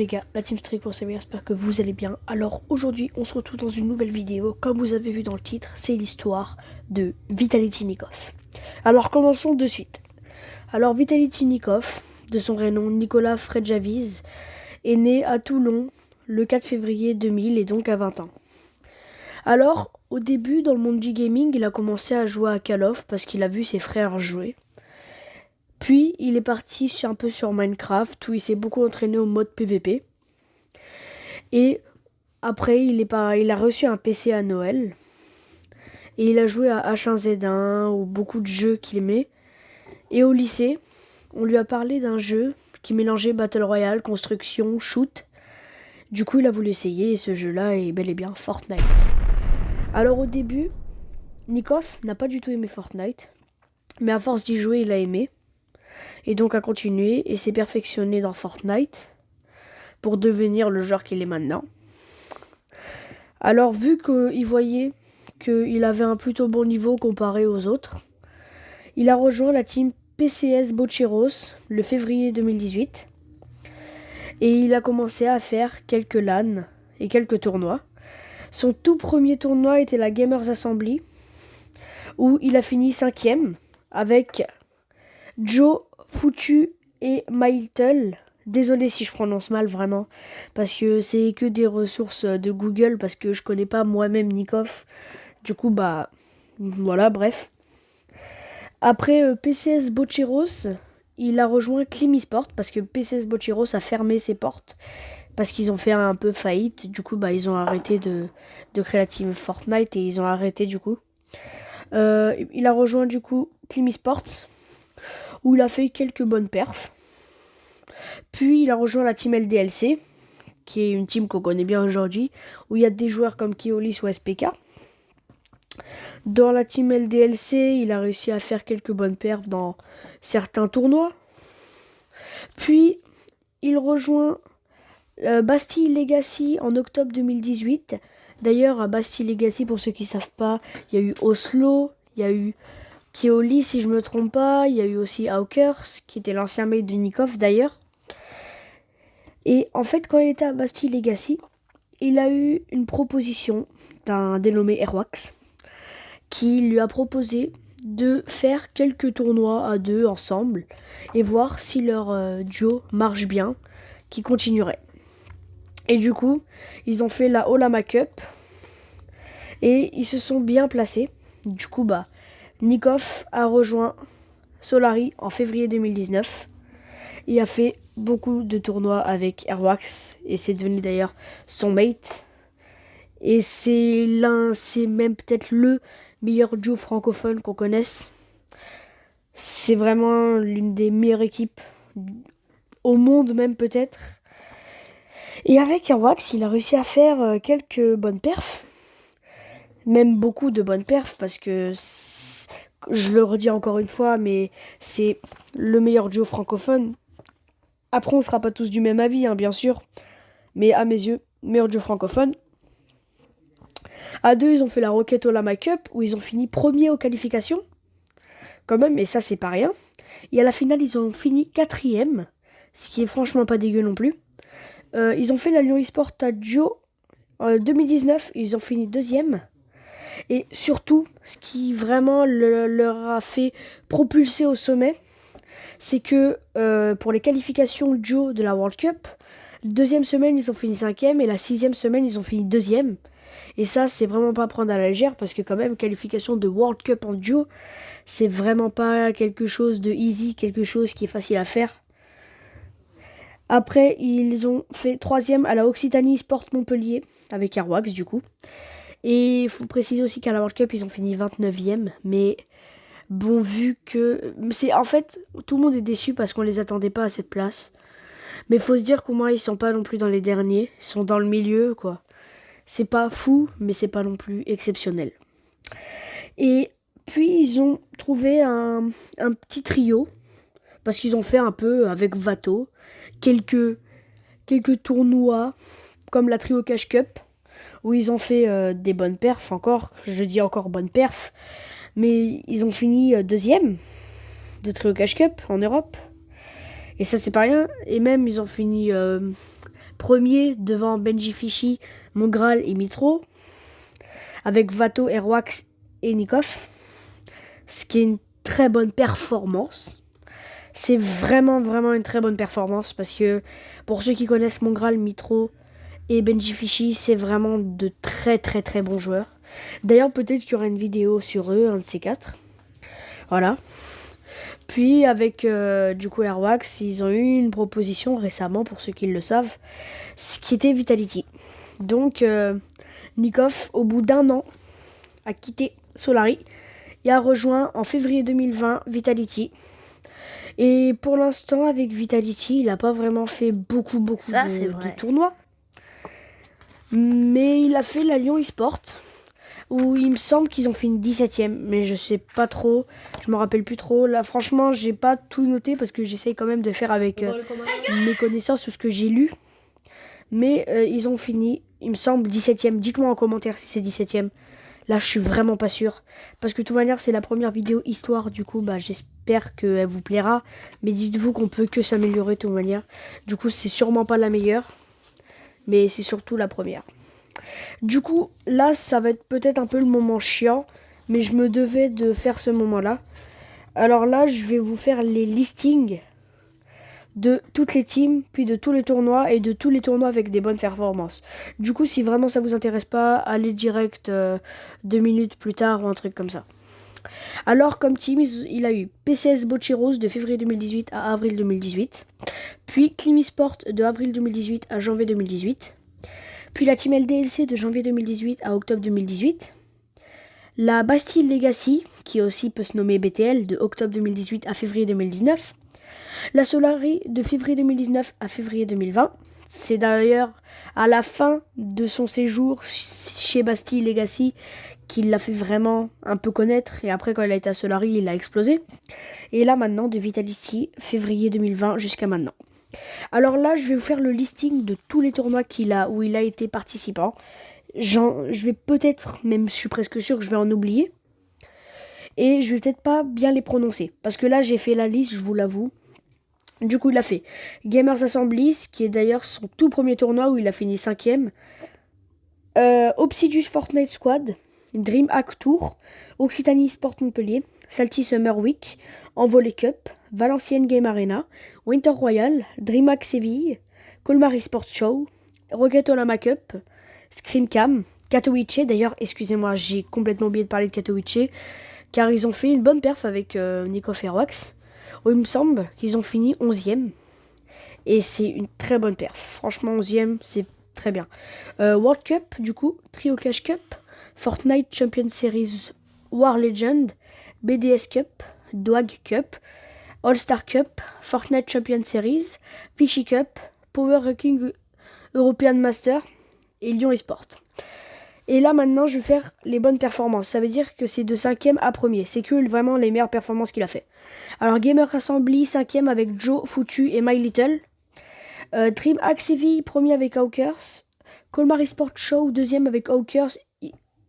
gars, la Team Streak pour Samuel, j'espère que vous allez bien. Alors aujourd'hui on se retrouve dans une nouvelle vidéo. Comme vous avez vu dans le titre, c'est l'histoire de Vitaly Tchirnikov. Alors commençons de suite. Alors Vitaly Tchirnikov, de son vrai nom Nicolas Fredjaviz, est né à Toulon le 4 février 2000 et donc à 20 ans. Alors au début dans le monde du gaming, il a commencé à jouer à Call of parce qu'il a vu ses frères jouer. Puis il est parti un peu sur Minecraft où il s'est beaucoup entraîné au mode PVP. Et après il a reçu un PC à Noël. Et il a joué à H1Z1 ou beaucoup de jeux qu'il aimait. Et au lycée, on lui a parlé d'un jeu qui mélangeait Battle Royale, construction, shoot. Du coup il a voulu essayer et ce jeu-là est bel et bien Fortnite. Alors au début, Nikov n'a pas du tout aimé Fortnite. Mais à force d'y jouer, il a aimé. Et donc a continué et s'est perfectionné dans Fortnite pour devenir le joueur qu'il est maintenant. Alors vu qu'il voyait qu'il avait un plutôt bon niveau comparé aux autres, il a rejoint la team PCS Bocheros le février 2018 et il a commencé à faire quelques LAN et quelques tournois. Son tout premier tournoi était la Gamers Assembly où il a fini 5ème avec Joe Foutu et Mailtel. Désolé si je prononce mal vraiment, parce que c'est que des ressources de Google, parce que je connais pas moi-même Nikov. Du coup, bah, voilà, bref. Après PCS Bocheros, il a rejoint Climisport, parce que PCS Bocheros a fermé ses portes, parce qu'ils ont fait un peu faillite. Du coup, bah, ils ont arrêté de créer la team Fortnite, et ils ont arrêté du coup. Il a rejoint du coup Climisport, où il a fait quelques bonnes perfs. Puis il a rejoint la team LDLC, qui est une team qu'on connaît bien aujourd'hui, où il y a des joueurs comme Keolis ou SPK. Dans la team LDLC, il a réussi à faire quelques bonnes perfs dans certains tournois. Puis il rejoint Bastille Legacy en octobre 2018. D'ailleurs, à Bastille Legacy, pour ceux qui ne savent pas, il y a eu Oslo, il y a eu Keolis si je ne me trompe pas, il y a eu aussi Hawkers, qui était l'ancien mate de Nikov d'ailleurs. Et en fait, quand il était à Bastille Legacy, il a eu une proposition d'un dénommé Airwax qui lui a proposé de faire quelques tournois à deux ensemble et voir si leur duo marche bien, qui continuerait. Et du coup, ils ont fait la Olama Cup et ils se sont bien placés. Du coup, bah, Nikov a rejoint Solari en février 2019. Il a fait beaucoup de tournois avec Airwax et c'est devenu d'ailleurs son mate. Et c'est même peut-être le meilleur duo francophone qu'on connaisse. C'est vraiment l'une des meilleures équipes au monde même peut-être. Et avec Airwax, il a réussi à faire quelques bonnes perfs. Même beaucoup de bonnes perfs parce que, je le redis encore une fois, mais c'est le meilleur duo francophone. Après, on sera pas tous du même avis, hein, bien sûr. Mais à mes yeux, meilleur duo francophone. À deux, ils ont fait la Rocket Olama Cup, où ils ont fini premier aux qualifications. Quand même, et ça, c'est pas rien. Et à la finale, ils ont fini 4ème, ce qui est franchement pas dégueu non plus. Ils ont fait la Lyon eSport à Duo en 2019, ils ont fini 2ème. Et surtout, ce qui vraiment leur a fait propulser au sommet, c'est que pour les qualifications duo de la World Cup, deuxième semaine ils ont fini 5ème et la 6ème semaine ils ont fini 2ème. Et ça c'est vraiment pas à prendre à la légère parce que quand même qualification de World Cup en duo, c'est vraiment pas quelque chose de easy, quelque chose qui est facile à faire. Après ils ont fait 3ème à la Occitanie Sport Montpellier avec Airwax du coup. Et il faut préciser aussi qu'à la World Cup ils ont fini 29ème, mais bon, vu que en fait tout le monde est déçu parce qu'on les attendait pas à cette place. Mais faut se dire qu'au moins ils sont pas non plus dans les derniers, ils sont dans le milieu quoi. C'est pas fou, mais c'est pas non plus exceptionnel. Et puis ils ont trouvé un petit trio parce qu'ils ont fait un peu avec Vato quelques tournois comme la Trio Cash Cup où ils ont fait des bonnes perfs encore. Je dis encore bonnes perfs. Mais ils ont fini 2ème de Trio Cash Cup en Europe. Et ça, c'est pas rien. Et même, ils ont fini premier devant Benji Fishy, Mongral et Mitro, avec Vato, Airwax et Nikov, ce qui est une très bonne performance. C'est vraiment une très bonne performance parce que pour ceux qui connaissent Mongral, Mitro et Benji Fishy, c'est vraiment de très bons joueurs. D'ailleurs, peut-être qu'il y aura une vidéo sur eux, un de ces quatre. Voilà. Puis avec du coup Airwax, ils ont eu une proposition récemment, pour ceux qui le savent, ce qui était Vitality. Donc Nikov, au bout d'un an, a quitté Solari et a rejoint en février 2020 Vitality. Et pour l'instant, avec Vitality, il n'a pas vraiment fait beaucoup de tournois. Mais il a fait la Lyon eSport, où il me semble qu'ils ont fait une 17ème, mais je sais pas trop, je me rappelle plus trop. Là, franchement, j'ai pas tout noté parce que j'essaye quand même de faire avec mes connaissances ou ce que j'ai lu. Mais ils ont fini, il me semble, 17ème. Dites-moi en commentaire si c'est 17ème. Là, je suis vraiment pas sûr. Parce que de toute manière, c'est la première vidéo histoire. Du coup, bah, j'espère qu'elle vous plaira. Mais dites-vous qu'on peut que s'améliorer de toute manière. Du coup, c'est sûrement pas la meilleure. Mais c'est surtout la première. Du coup, là, ça va être peut-être un peu le moment chiant. Mais je me devais de faire ce moment-là. Alors là, je vais vous faire les listings de toutes les teams, puis de tous les tournois et de tous les tournois avec des bonnes performances. Du coup, si vraiment ça vous intéresse pas, allez direct 2 minutes plus tard ou un truc comme ça. Alors, comme team, il a eu PCS Bocheros de février 2018 à avril 2018, puis Climisport de avril 2018 à janvier 2018, puis la team LDLC de janvier 2018 à octobre 2018, la Bastille Legacy, qui aussi peut se nommer BTL, de octobre 2018 à février 2019, la Solari de février 2019 à février 2020. C'est d'ailleurs à la fin de son séjour chez Bastille Legacy qu'il l'a fait vraiment un peu connaître. Et après, quand il a été à Solari, il a explosé. Et là, maintenant, de Vitality, février 2020 jusqu'à maintenant. Alors là, je vais vous faire le listing de tous les tournois où il a été participant. Je vais peut-être, même je suis presque sûr que je vais en oublier. Et je vais peut-être pas bien les prononcer. Parce que là, j'ai fait la liste, je vous l'avoue. Du coup, il a fait Gamers Assemblies, qui est d'ailleurs son tout premier tournoi où il a fini 5ème. Obsidius Fortnite Squad, DreamHack Tour, Occitanie Sport Montpellier, Salty Summer Week, Envolé Cup, Valenciennes Game Arena, Winter Royal, DreamHack Séville, Colmar Sport Show, Rocket Olama Cup, Scream Cam, Katowice. D'ailleurs, excusez-moi, j'ai complètement oublié de parler de Katowice, car ils ont fait une bonne perf avec Nikov Airwax. Il me semble qu'ils ont fini 11ème. Et c'est une très bonne perf. Franchement, 11ème, c'est très bien. World Cup, du coup, Trio Cash Cup, Fortnite Champion Series War Legend, BDS Cup, Dwag Cup, All-Star Cup, Fortnite Champion Series, Fishy Cup, Power Ranking European Master et Lyon Esport. Et là, maintenant, je vais faire les bonnes performances. Ça veut dire que c'est de 5ème à 1er. C'est que vraiment les meilleures performances qu'il a fait. Alors, Gamer Assembly, 5ème avec Joe, Foutu et My Little. DreamHack Séville, 1er avec Hawkers. Colmar Sport Show, 2ème avec Hawkers,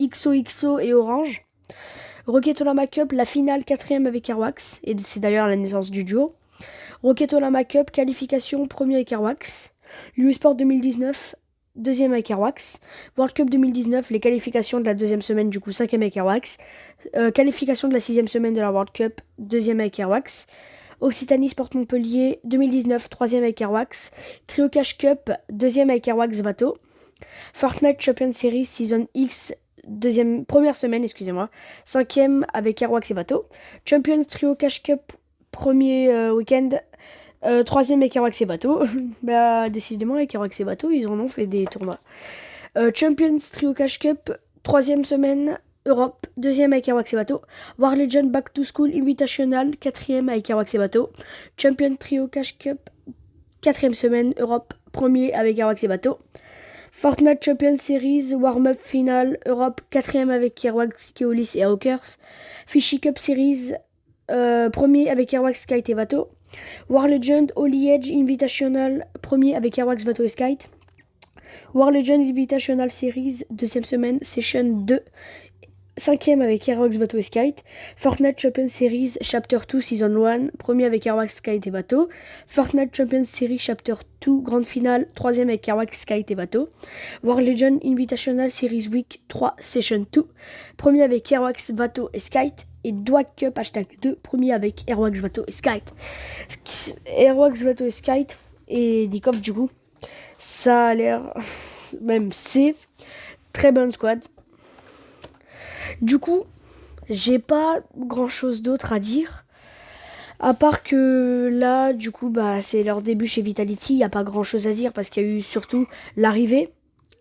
XOXO et Orange. Rocket Olama Cup, la finale, 4ème avec Airwax. Et c'est d'ailleurs la naissance du duo. Rocket Olama Cup, qualification, 1er avec Airwax. l'UESport 2019, 2ème avec Airwax. World Cup 2019, les qualifications de la 2ème semaine, du coup 5ème avec Airwax. Qualification de la 6ème semaine de la World Cup, 2ème avec Airwax. Occitanie Sport Montpellier 2019, 3ème avec Airwax. Trio Cash Cup, 2ème avec Airwax Vato. Fortnite Champion Series Season X, première semaine, excusez-moi, 5ème avec Airwax et Vato. Champions Trio Cash Cup, premier week-end, 3ème avec Airwax et Bateau. Bah, décidément, avec Airwax et Bateau, ils en ont fait des tournois. Champions Trio Cash Cup, 3ème semaine, Europe, 2ème avec Airwax et Bateau. War Legend Back to School Invitational, 4ème avec Airwax et Bateau. Champion Trio Cash Cup, 4ème semaine, Europe, 1er avec Airwax et Bateau. Fortnite Champion Series Warm-Up Final Europe, 4ème avec Airwax, Keolis et Hawkers. Fishy Cup Series, 1er avec Airwax, Skite et Vato. War Legend Holy Edge Invitational, 1er avec Airwax, Vato et Skite. War Legend Invitational Series, 2ème semaine, Session 2, 5e avec Aerox Bateau et Skate, Fortnite Champions Series Chapter 2 Season 1, premier avec Aerox Skate et Bateau, Fortnite Champions Series Chapter 2 Grande Finale, 3e avec Aerox Skate et Bateau, War Legend Invitational Series Week 3 Session 2, premier avec Aerox Bateau et Skate, et Dwag Cup #2, premier avec Aerox Bateau et Skate. Aerox Bateau et Skate et Dikov du coup, ça a l'air, même c'est très bonne squad. Du coup, j'ai pas grand chose d'autre à dire. À part que là, du coup, c'est leur début chez Vitality. Il n'y a pas grand chose à dire parce qu'il y a eu surtout l'arrivée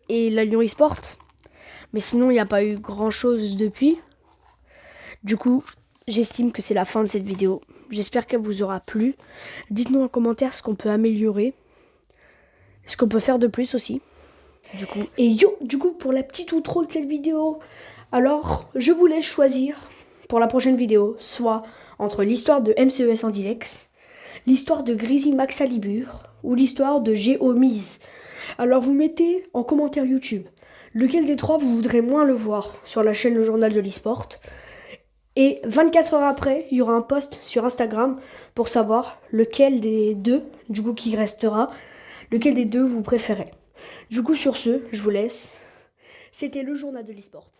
et la Lyon eSport. Mais sinon, il n'y a pas eu grand chose depuis. Du coup, j'estime que c'est la fin de cette vidéo. J'espère qu'elle vous aura plu. Dites-nous en commentaire ce qu'on peut améliorer. Ce qu'on peut faire de plus aussi. Et yo, du coup, pour la petite outro de cette vidéo, alors je vous laisse choisir pour la prochaine vidéo, soit entre l'histoire de MCES Andilex, l'histoire de Grizzly Max Alibur ou l'histoire de Géomise. Alors vous mettez en commentaire YouTube lequel des trois vous voudrez moins le voir sur la chaîne Le Journal de l'eSport. Et 24 heures après, il y aura un post sur Instagram pour savoir lequel des deux, du coup qui restera, lequel des deux vous préférez. Du coup sur ce, je vous laisse. C'était Le Journal de l'eSport.